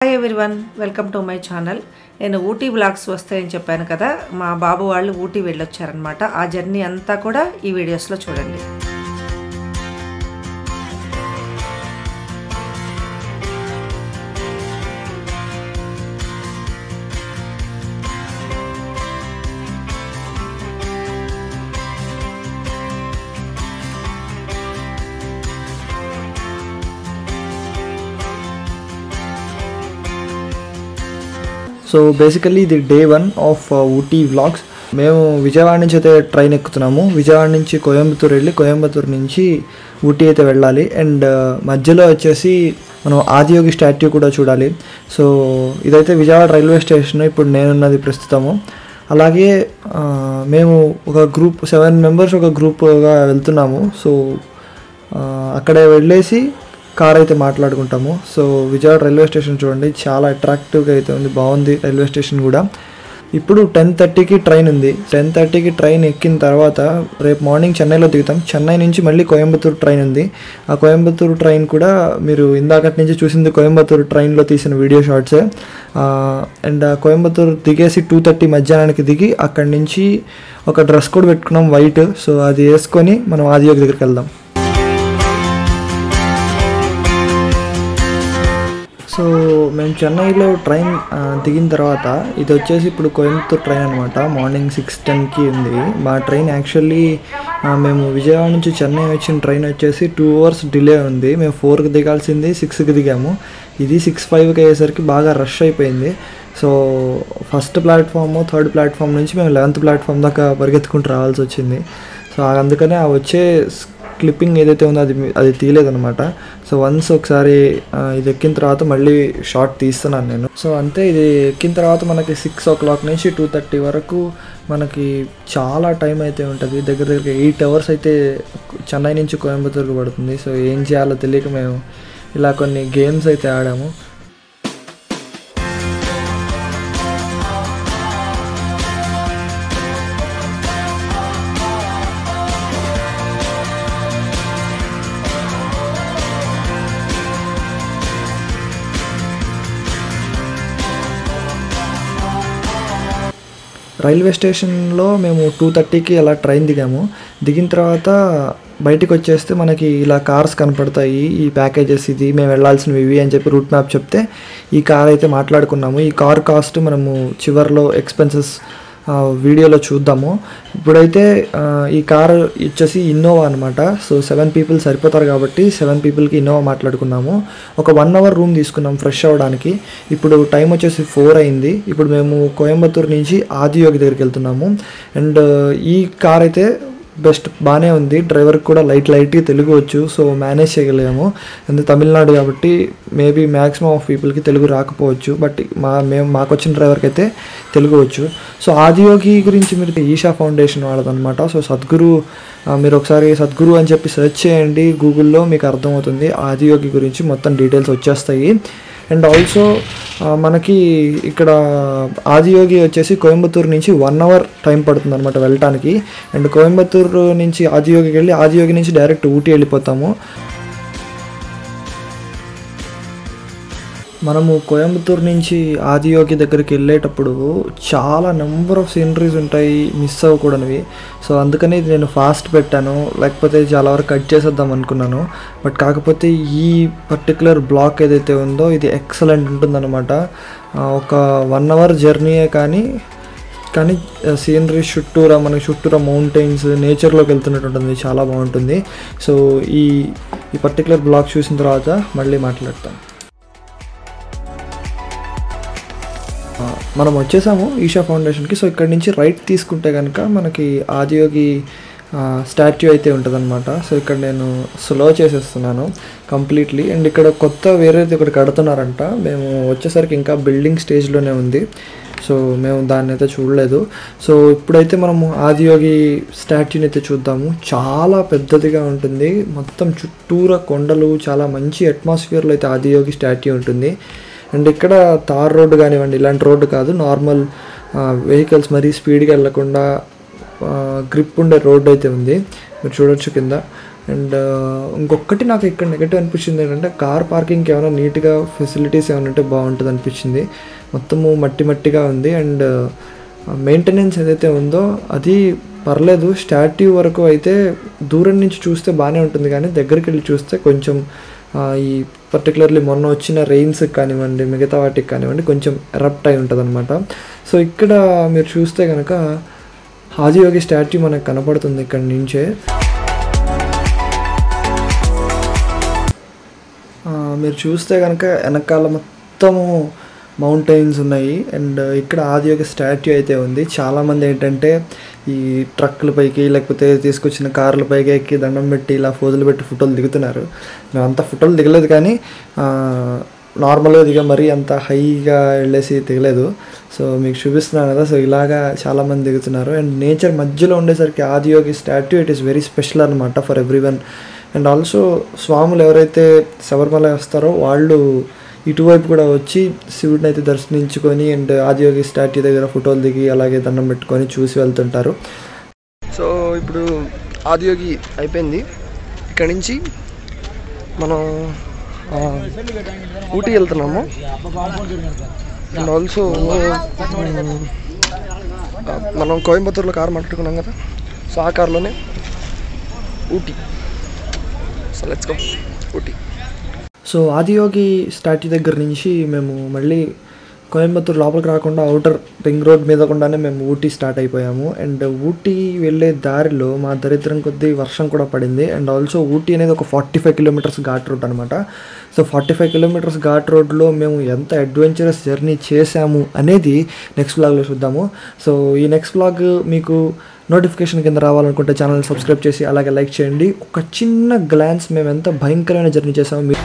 Hi everyone, welcome to my channel. నేను Ooty vlogs వస్తాయని చెప్పాను కదా, మా బాబు వాళ్ళు ఊటీ వెళ్ళొచ్చారనమాట. ఆ జర్నీ అంతా కూడా ఈ వీడియోస్లో చూడండి. సో బేసికల్లీ ఇది డే 1 ఆఫ్ ఊటీ వ్లాగ్స్. మేము విజయవాడ నుంచి అయితే ట్రైన్ ఎక్కుతున్నాము. విజయవాడ నుంచి కోయంబత్తూర్ వెళ్ళి కోయంబత్తూర్ నుంచి ఊటీ అయితే వెళ్ళాలి. అండ్ మధ్యలో వచ్చేసి మనం ఆదియోగి స్టాట్యూ కూడా చూడాలి. సో ఇదైతే విజయవాడ రైల్వే స్టేషన్ ఇప్పుడు నేనున్నది ప్రస్తుతము. అలాగే మేము ఒక గ్రూప్ 7 మెంబర్స్ ఒక గ్రూప్గా వెళ్తున్నాము. సో అక్కడే వెళ్ళేసి కార్ అయితే మాట్లాడుకుంటాము. సో విజయవాడ రైల్వే స్టేషన్ చూడండి, చాలా అట్రాక్టివ్గా అయితే ఉంది, బాగుంది రైల్వే స్టేషన్ కూడా. ఇప్పుడు 10:30కి ట్రైన్ ఉంది. 10:30కి ట్రైన్ ఎక్కిన తర్వాత రేపు మార్నింగ్ చెన్నైలో దిగుతాం. చెన్నై నుంచి మళ్ళీ కోయంబత్తూర్ ట్రైన్ ఉంది. ఆ కోయంబత్తూర్ ట్రైన్ కూడా మీరు ఇందాకటి నుంచి చూసింది కోయంబత్తూర్ ట్రైన్లో తీసిన వీడియో షార్ట్సే. అండ్ కోయంబత్తూర్ దిగేసి 2:30 మధ్యాహ్నానికి దిగి అక్కడి నుంచి ఒక డ్రెస్ కోడ్ పెట్టుకున్నాం వైట్. సో అది వేసుకొని మనం ఆదియోగి దగ్గరికి వెళ్దాం. సో మేము చెన్నైలో ట్రైన్ దిగిన తర్వాత ఇది వచ్చేసి ఇప్పుడు కోయంబత్తూర్ ట్రైన్ అనమాట. మార్నింగ్ 6:10కి ఉంది మా ట్రైన్. యాక్చువల్లీ మేము విజయవాడ నుంచి చెన్నై వచ్చిన ట్రైన్ వచ్చేసి 2 hours డిలే ఉంది. మేము 4కి దిగాల్సింది 6కి దిగాము. ఇది 6:05కి అయ్యేసరికి బాగా రష్ అయిపోయింది. So first platform, third platform నుంచి మేము 11th ప్లాట్ఫామ్ దాకా పరిగెత్తుకుంటూ రావాల్సి వచ్చింది. సో అందుకనే ఆ వచ్చే క్లిప్పింగ్ ఏదైతే ఉందో అది తీయలేదనమాట. సో వన్స్ ఒకసారి ఇది ఎక్కిన తర్వాత మళ్ళీ షార్ట్ తీస్తున్నాను నేను. సో అంతే, ఇది ఎక్కిన తర్వాత మనకి 6 o'clock నుంచి 2:30 వరకు మనకి చాలా టైం అయితే ఉంటుంది. దగ్గర 8 hours అయితే చెన్నై నుంచి కోయంబత్తూర్కి పడుతుంది. సో ఏం చేయాలో తెలియక మేము ఇలా కొన్ని గేమ్స్ అయితే ఆడాము. రైల్వే స్టేషన్లో మేము 2:30కి అలా ట్రైన్ దిగాము. దిగిన తర్వాత బయటికి వచ్చేస్తే మనకి ఇలా కార్స్ కనపడతాయి. ఈ ప్యాకేజెస్ ఇది మేము వెళ్ళాల్సినవి ఇవి అని చెప్పి రూట్ మ్యాప్ చెప్తే ఈ కార్ అయితే మాట్లాడుకున్నాము. ఈ కార్ కాస్ట్ మనము చివరిలో ఎక్స్పెన్సెస్ వీడియోలో చూద్దాము. ఇప్పుడైతే ఈ కార్ వచ్చేసి ఇన్నోవా అనమాట. సో 7 people సరిపోతారు కాబట్టి 7 peopleకి ఇన్నోవా మాట్లాడుకున్నాము. ఒక 1 hour రూమ్ తీసుకున్నాం ఫ్రెష్ అవ్వడానికి. ఇప్పుడు టైం వచ్చేసి 4 అయింది. ఇప్పుడు మేము కోయంబత్తూర్ నుంచి ఆదియోగి దగ్గరికి వెళ్తున్నాము. అండ్ ఈ కార్ అయితే బెస్ట్, బాగానే ఉంది. డ్రైవర్కి కూడా లైట్గా తెలుగు వచ్చు. సో మేనేజ్ చేయగలిగాము. ఎందుకంటే తమిళనాడు కాబట్టి మేబీ మ్యాక్సిమం ఆఫ్ పీపుల్కి తెలుగు రాకపోవచ్చు. బట్ మాకు వచ్చిన డ్రైవర్కి అయితే తెలుగు వచ్చు. సో ఆదియోగి గురించి మీరు ఈషా ఫౌండేషన్ వాళ్ళదనమాట. సో సద్గురు, మీరు ఒకసారి సద్గురు అని చెప్పి సెర్చ్ చేయండి గూగుల్లో, మీకు అర్థమవుతుంది. ఆదియోగి గురించి మొత్తం డీటెయిల్స్ వచ్చేస్తాయి. అండ్ ఆల్సో మనకి ఇక్కడ ఆదియోగి వచ్చేసి కోయంబత్తూర్ నుంచి 1 hour టైం పడుతుంది అనమాట వెళ్ళటానికి. అండ్ కోయంబత్తూర్ నుంచి ఆదియోగికి వెళ్ళి ఆదియోగి నుంచి డైరెక్ట్ ఊటీ వెళ్ళిపోతాము. మనము కోయంబత్తూర్ నుంచి ఆదియోగి దగ్గరికి వెళ్ళేటప్పుడు చాలా నెంబర్ ఆఫ్ సీనరీస్ ఉంటాయి, మిస్ అవ్వకూడనివి. సో అందుకని నేను ఫాస్ట్ పెట్టాను, లేకపోతే చాలా వరకు కట్ చేసేద్దాం అనుకున్నాను. బట్ కాకపోతే ఈ పర్టికులర్ బ్లాక్ ఏదైతే ఉందో ఇది ఎక్సలెంట్ ఉంటుందన్నమాట. ఒక 1 hour జర్నీయే కానీ సీనరీ మనకి చుట్టూరా మౌంటైన్స్, నేచర్లోకి వెళ్తున్నట్టు ఉంటుంది, చాలా బాగుంటుంది. సో ఈ పర్టికులర్ బ్లాక్ చూసిన తర్వాత మళ్ళీ మాట్లాడతాం. మనం వచ్చేసాము ఈషా ఫౌండేషన్కి. సో ఇక్కడ నుంచి రైట్ తీసుకుంటే కనుక మనకి ఆదియోగి స్టాట్యూ అయితే ఉంటుందన్నమాట. సో ఇక్కడ నేను స్లో చేసేస్తున్నాను కంప్లీట్లీ. అండ్ ఇక్కడ కొత్త వేరేది ఒకటి కడుతున్నారంట. మేము వచ్చేసరికి ఇంకా బిల్డింగ్ స్టేజ్లోనే ఉంది. సో మేము దాన్ని అయితే చూడలేదు. సో ఇప్పుడైతే మనము ఆదియోగి స్టాట్యూని అయితే చూద్దాము. చాలా పెద్దదిగా ఉంటుంది, మొత్తం చుట్టూరా కొండలు, చాలా మంచి అట్మాస్ఫియర్లో అయితే ఆదియోగి స్టాట్యూ ఉంటుంది. అండ్ ఇక్కడ తార్ రోడ్డు కానివ్వండి, ఇలాంటి రోడ్డు కాదు, నార్మల్ వెహికల్స్ మరీ స్పీడ్గా వెళ్ళకుండా గ్రిప్ ఉండే రోడ్డు అయితే ఉంది, మీరు చూడొచ్చు కింద. అండ్ ఇంకొకటి నాకు ఇక్కడ నెగటివ్ అనిపించింది ఏంటంటే కార్ పార్కింగ్కి ఏమైనా నీట్గా ఫెసిలిటీస్ ఏమైనా ఉంటే బాగుంటుంది అనిపించింది. మొత్తము మట్టిగా ఉంది. అండ్ మెయింటెనెన్స్ ఏదైతే ఉందో అది పర్లేదు. స్టాట్యూ వరకు అయితే దూరం నుంచి చూస్తే బాగానే ఉంటుంది, కానీ దగ్గరికి వెళ్ళి చూస్తే కొంచెం ఈ పర్టికులర్లీ మొన్న వచ్చిన రెయిన్స్కి కానివ్వండి, మిగతా వాటికి కానివ్వండి, కొంచెం ఎరప్ట్ అయి ఉంటుంది అనమాట. సో ఇక్కడ మీరు చూస్తే కనుక ఆదియోగి స్టాట్యూ మనకు కనపడుతుంది ఇక్కడి నుంచే. మీరు చూస్తే కనుక వెనకాల మొత్తము మౌంటైన్స్ ఉన్నాయి. అండ్ ఇక్కడ ఆదియోగి స్టాట్యూ అయితే ఉంది. చాలామంది ఏంటంటే ఈ ట్రక్కుల పైకి లేకపోతే తీసుకొచ్చిన కార్ల పైకి ఎక్కి దండం పెట్టి ఇలా ఫోజులు పెట్టి ఫోటోలు దిగుతున్నారు. మేము అంత ఫోటోలు దిగలేదు, కానీ నార్మల్గా దిగా మరీ అంత హైగా వెళ్ళేసి దిగలేదు. సో మీకు చూపిస్తున్నాను కదా, సో ఇలాగా చాలామంది దిగుతున్నారు. అండ్ నేచర్ మధ్యలో ఉండేసరికి Adiyogi statue it is very special అనమాట ఫర్ ఎవ్రీవన్. అండ్ ఆల్సో స్వాములు ఎవరైతే శబరిమల వస్తారో వాళ్ళు ఇటువైపు కూడా వచ్చి శివుడిని అయితే దర్శించుకొని అండ్ ఆదియోగి స్టాట్యూ దగ్గర ఫోటోలు దిగి అలాగే దండం పెట్టుకొని చూసి వెళ్తుంటారు. సో ఇప్పుడు ఆదియోగి అయిపోయింది. ఇక్కడి నుంచి మనం ఊటీ వెళ్తున్నాము. అండ్ ఆల్సో మనం కోయంబత్తూరులో కారు మాట్లాడుకున్నాం కదా, సో ఆ కార్లోనే Ooty. So let's go Ooty. So Adiyogi statue దగ్గర నుంచి మేము మళ్ళీ కోయంబత్తూరు లోపలికి రాకుండా అవుటర్ రింగ్ రోడ్ మీద కూడానే మేము ఊటీ స్టార్ట్ అయిపోయాము. అండ్ ఊటీ వెళ్ళే దారిలో మా దరిద్రం కొద్దీ వర్షం కూడా పడింది. అండ్ ఆల్సో ఊటీ అనేది ఒక 45 కిలోమీటర్స్ ఘాట్ రోడ్ అనమాట. సో 45 కిలోమీటర్స్ ఘాట్ రోడ్లో మేము ఎంత అడ్వెంచరస్ జర్నీ చేసాము అనేది నెక్స్ట్ వ్లాగ్లో చూద్దాము. సో ఈ నెక్స్ట్ వ్లాగ్ మీకు నోటిఫికేషన్ కింద రావాలనుకుంటే ఛానల్ సబ్స్క్రైబ్ చేసి అలాగే లైక్ చేయండి. ఒక చిన్న గ్లాన్స్ మేము ఎంత భయంకరమైన జర్నీ చేసాము మీరు